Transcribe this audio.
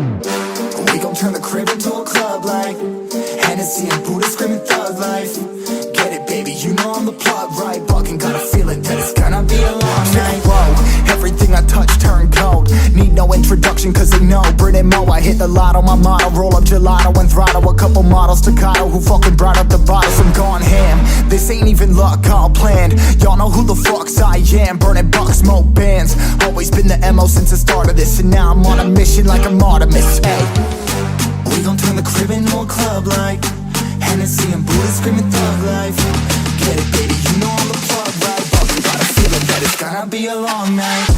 We gon' turn the crib into a club like Hennessy and Buddha screaming thug life. Get it, baby, you know I'm the plug, right? Fucking got a feeling that it's gonna be a long night. Whoa, everything I touch turn cold. Need no introduction cause they know Brit and Mo, I hit the lotto, my motto. Roll up gelato and throttle a couple models staccato who fucking brought up the bottles. I'm gone ham, this ain't even luck, all planned. Y'all know who the fucks I am. Burning bucks, smoke bands. Always been the MO since the start of this. And now I'm on a mission like I'm Artemis. Hey, we gon' turn the crib into a club like Hennessy and Buddha screaming thug life. Get it, baby, you know I'm the plug, right? Fucking got a feeling that it's gonna be a long night.